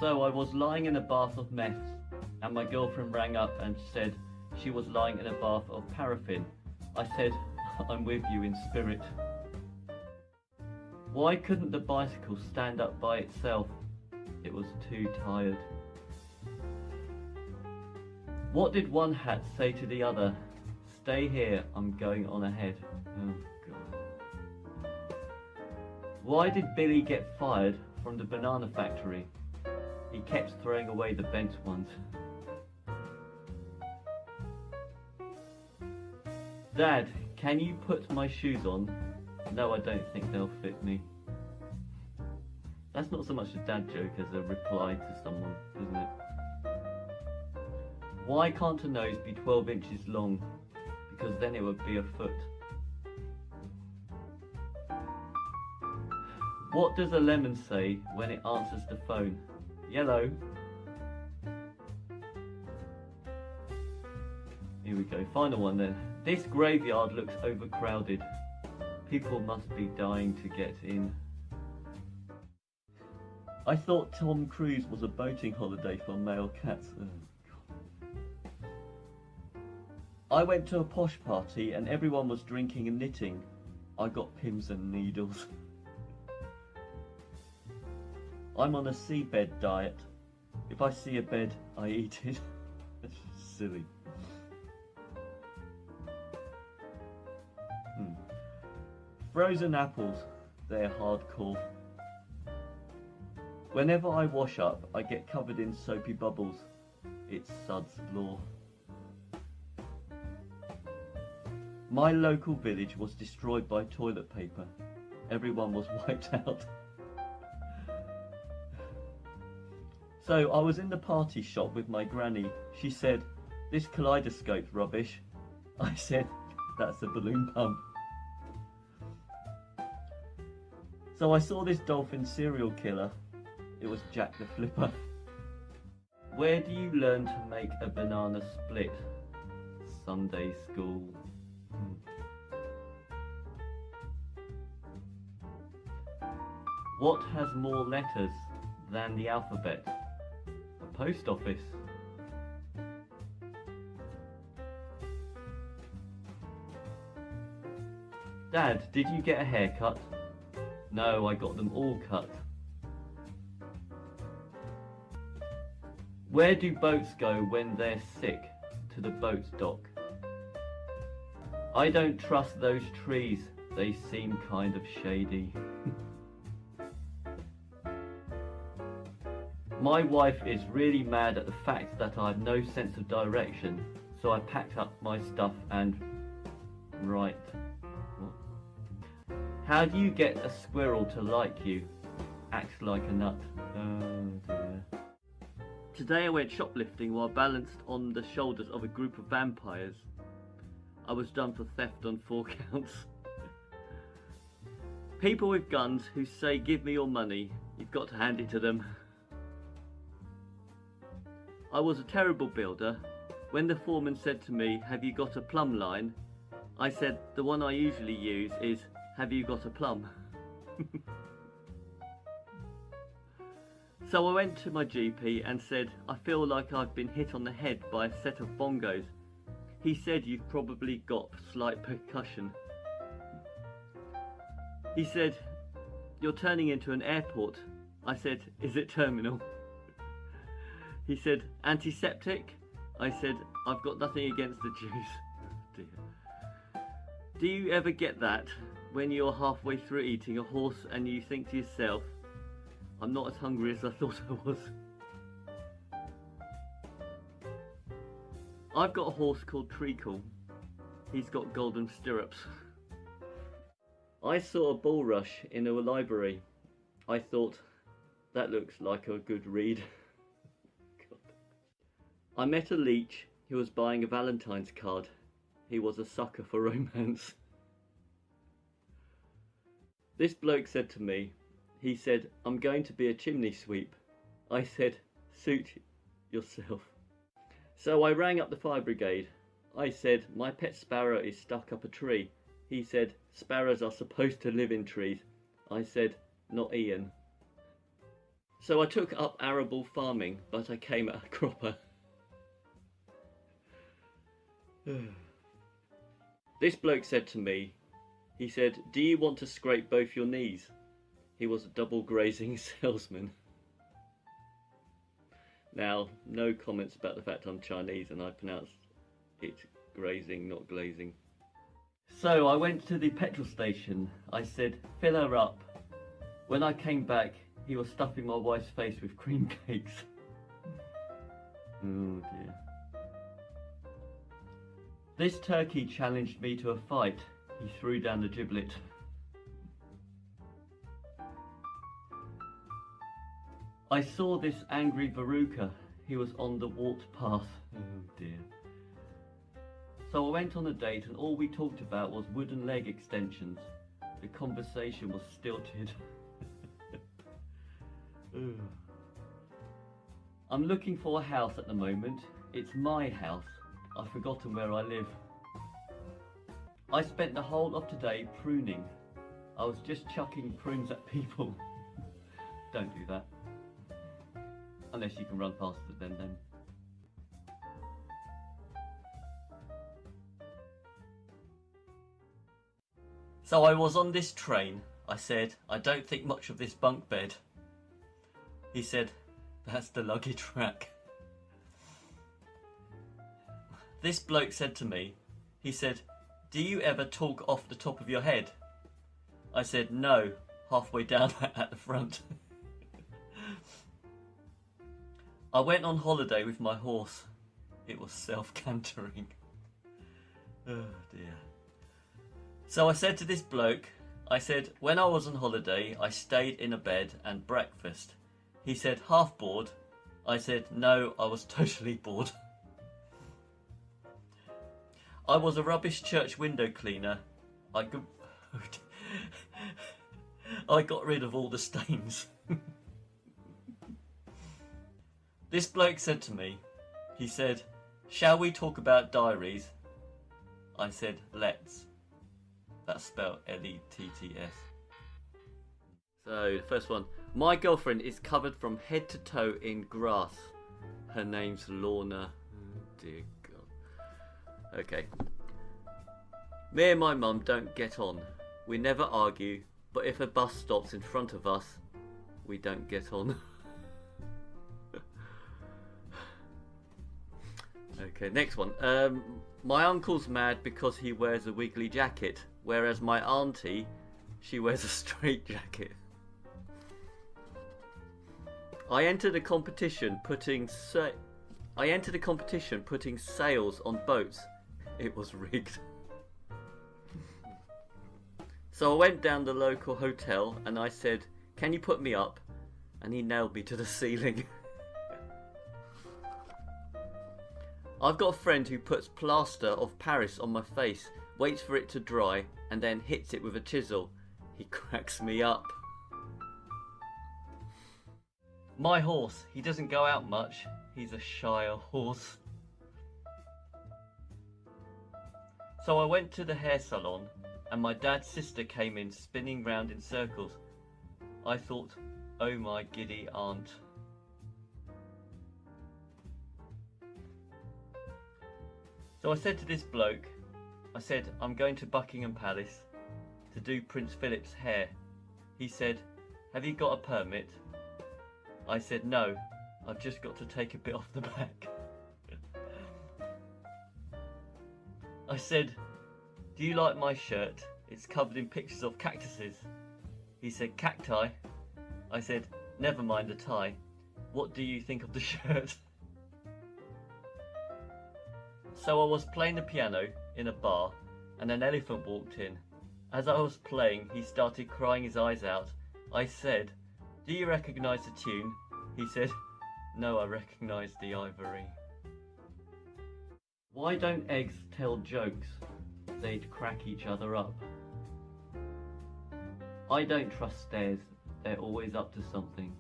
So I was lying in a bath of meth, and my girlfriend rang up and said she was lying in a bath of paraffin. I said, I'm with you in spirit. Why couldn't the bicycle stand up by itself? It was too tired. What did one hat say to the other? Stay here, I'm going on ahead. Oh God. Why did Billy get fired from the banana factory? He kept throwing away the bent ones. Dad, can you put my shoes on? No, I don't think they'll fit me. That's not so much a dad joke as a reply to someone, isn't it? Why can't a nose be 12 inches long? Because then it would be a foot. What does a lemon say when it answers the phone? Yellow. Here we go, final one then. This graveyard looks overcrowded. People must be dying to get in. I thought Tom Cruise was a boating holiday for male cats. Oh, God. I went to a posh party and everyone was drinking and knitting. I got pins and needles. I'm on a seabed diet. If I see a bed, I eat it. That's silly. Frozen apples, they're hardcore. Whenever I wash up, I get covered in soapy bubbles. It's Sud's law. My local village was destroyed by toilet paper. Everyone was wiped out. So I was in the party shop with my granny. She said, this kaleidoscope's rubbish. I said, that's a balloon pump. So I saw this dolphin serial killer. It was Jack the Flipper. Where do you learn to make a banana split? Sunday school. What has more letters than the alphabet? A post office. Dad, did you get a haircut? No, I got them all cut. Where do boats go when they're sick? To the boat dock. I don't trust those trees, they seem kind of shady. My wife is really mad at the fact that I have no sense of direction, so I packed up my stuff and... Right. What? How do you get a squirrel to like you? Acts like a nut. Oh dear. Today I went shoplifting while balanced on the shoulders of a group of vampires. I was done for theft on 4 counts. People with guns who say give me your money, you've got to hand it to them. I was a terrible builder. When the foreman said to me, have you got a plumb line? I said, the one I usually use is, have you got a plum? So I went to my GP and said, I feel like I've been hit on the head by a set of bongos. He said, you've probably got slight percussion. He said, you're turning into an airport. I said, is it terminal? He said, antiseptic? I said, I've got nothing against the Jews. Dear. Do you ever get that when you're halfway through eating a horse and you think to yourself, I'm not as hungry as I thought I was? I've got a horse called Treacle. He's got golden stirrups. I saw a bulrush in a library. I thought, that looks like a good read. I met a leech who was buying a Valentine's card. He was a sucker for romance. This bloke said to me, he said, I'm going to be a chimney sweep. I said, suit yourself. So I rang up the fire brigade. I said, my pet sparrow is stuck up a tree. He said, sparrows are supposed to live in trees. I said, not Ian. So I took up arable farming, but I came at a cropper. This bloke said to me, he said, "Do you want to scrape both your knees?" He was a double grazing salesman. Now, no comments about the fact I'm Chinese and I pronounce it grazing, not glazing. So I went to the petrol station. I said, "Fill her up." When I came back, he was stuffing my wife's face with cream cakes. Oh dear. This turkey challenged me to a fight. He threw down the giblet. I saw this angry Veruca. He was on the walked path. Oh dear. So I went on a date and all we talked about was wooden leg extensions. The conversation was stilted. I'm looking for a house at the moment. It's my house. I've forgotten where I live. I spent the whole of today pruning. I was just chucking prunes at people. Don't do that. Unless you can run faster than them. So I was on this train. I said, "I don't think much of this bunk bed." He said, "That's the luggage rack." This bloke said to me, he said, "Do you ever talk off the top of your head?" I said, "No," halfway down at the front. I went on holiday with my horse. It was self-cantering. Oh dear. So I said to this bloke, I said, "When I was on holiday, I stayed in a bed and breakfast." He said, "Half bored?" I said, "No, I was totally bored." I was a rubbish church window cleaner. I got rid of all the stains. This bloke said to me, he said, "Shall we talk about diaries?" I said, "Let's." That's spelled L-E-T-T-S. So, the first one. My girlfriend is covered from head to toe in grass. Her name's Lorna. Oh dear God. Okay. Me and my mum don't get on. We never argue, but if a bus stops in front of us, we don't get on. Okay, next one. My uncle's mad because he wears a wiggly jacket, whereas my auntie, she wears a straight jacket. I entered a competition putting sails on boats. It was rigged. So I went down the local hotel and I said, "Can you put me up?" And he nailed me to the ceiling. I've got a friend who puts plaster of Paris on my face, waits for it to dry, and then hits it with a chisel. He cracks me up. My horse, he doesn't go out much. He's a Shire horse. So I went to the hair salon, and my dad's sister came in spinning round in circles. I thought, oh my giddy aunt. So I said to this bloke, I said, "I'm going to Buckingham Palace to do Prince Philip's hair." He said, "Have you got a permit?" I said, "No, I've just got to take a bit off the back." I said, "Do you like my shirt? It's covered in pictures of cactuses." He said, "Cacti?" I said, "Never mind the tie. What do you think of the shirt?" So I was playing the piano in a bar and an elephant walked in. As I was playing, he started crying his eyes out. I said, "Do you recognise the tune?" He said, "No, I recognise the ivory." Why don't eggs tell jokes? They'd crack each other up. I don't trust stairs. They're always up to something.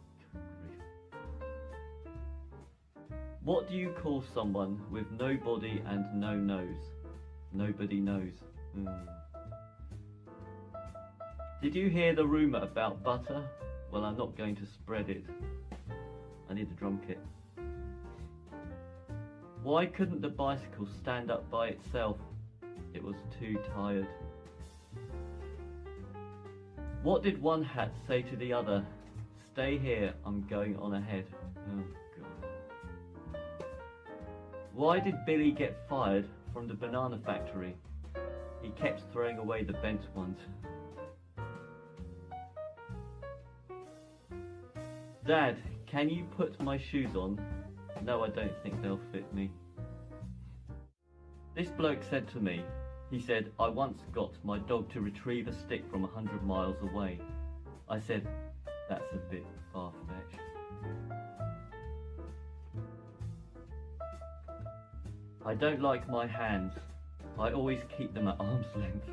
What do you call someone with no body and no nose? Nobody knows. Did you hear the rumour about butter? Well, I'm not going to spread it. I need a drum kit. Why couldn't the bicycle stand up by itself? It was too tired. What did one hat say to the other? Stay here, I'm going on ahead. Oh God. Why did Billy get fired from the banana factory? He kept throwing away the bent ones. Dad, can you put my shoes on? No, I don't think they'll fit me. This bloke said to me, he said, I once got my dog to retrieve a stick from 100 miles away. I said, that's a bit far-fetched. I don't like my hands. I always keep them at arm's length.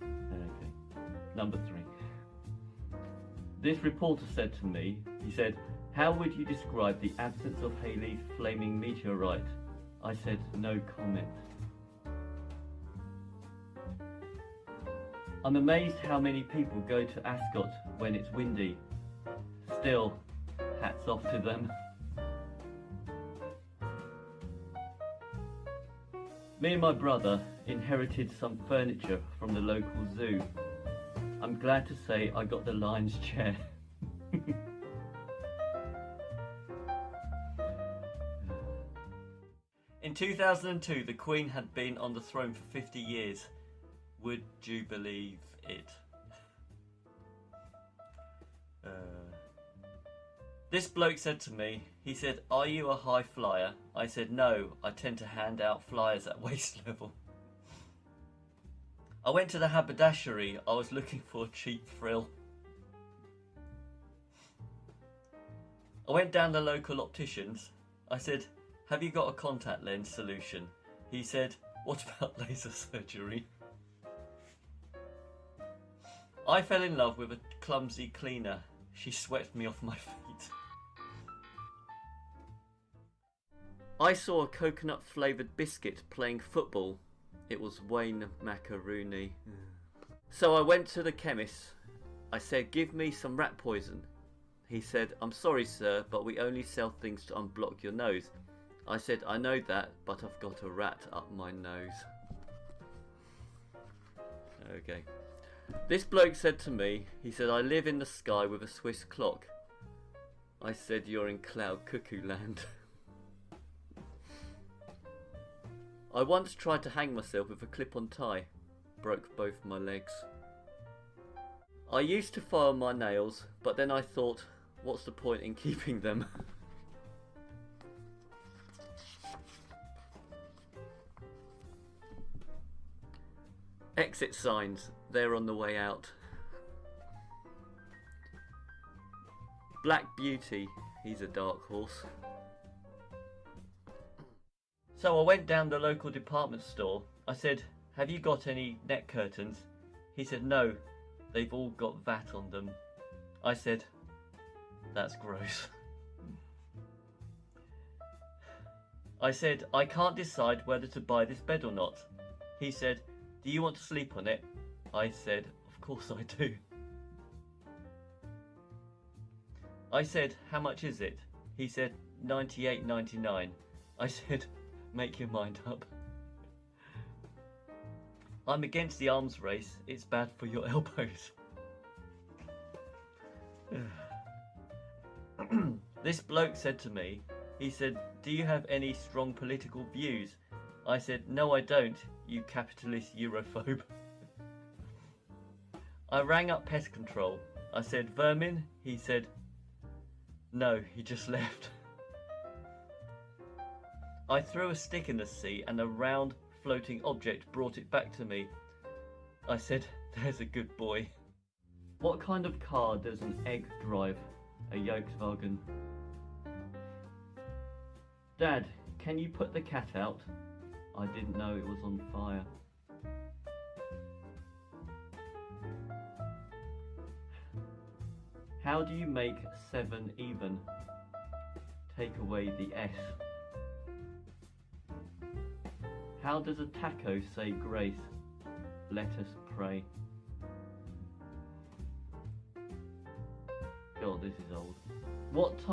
Okay. Number 3. This reporter said to me, he said, how would you describe the absence of Halley's flaming meteorite? I said, no comment. I'm amazed how many people go to Ascot when it's windy. Still, hats off to them. Me and my brother inherited some furniture from the local zoo. I'm glad to say I got the lion's chair. In 2002, the Queen had been on the throne for 50 years. Would you believe it? This bloke said to me, he said, are you a high flyer? I said, no, I tend to hand out flyers at waist level. I went to the haberdashery, I was looking for a cheap frill. I went down the local opticians. I said, have you got a contact lens solution? He said, what about laser surgery? I fell in love with a clumsy cleaner. She swept me off my feet. I saw a coconut flavoured biscuit playing football. It was Wayne Macaroni. So I went to the chemist. I said, give me some rat poison. He said, I'm sorry sir, but we only sell things to unblock your nose. I said, I know that, but I've got a rat up my nose. Okay. This bloke said to me, he said, I live in the sky with a Swiss clock. I said, you're in cloud cuckoo land. I once tried to hang myself with a clip-on tie. Broke both my legs. I used to file my nails, but then I thought, what's the point in keeping them? Exit signs, they're on the way out. Black Beauty, he's a dark horse. So I went down the local department store. I said, have you got any net curtains? He said, no, they've all got VAT on them. I said, that's gross. I said, I can't decide whether to buy this bed or not. He said, do you want to sleep on it? I said, of course I do. I said, how much is it? He said, $98.99. I said, make your mind up. I'm against the arms race. It's bad for your elbows. This bloke said to me, he said, do you have any strong political views? I said, no I don't, you capitalist Europhobe. I rang up pest control. I said, vermin? He said, no, he just left. I threw a stick in the sea and a round floating object brought it back to me. I said, there's a good boy. What kind of car does an egg drive? A Volkswagen. Dad, can you put the cat out? I didn't know it was on fire. How do you make 7 even? Take away the S. How does a taco say grace? Let us pray. God, this is old. What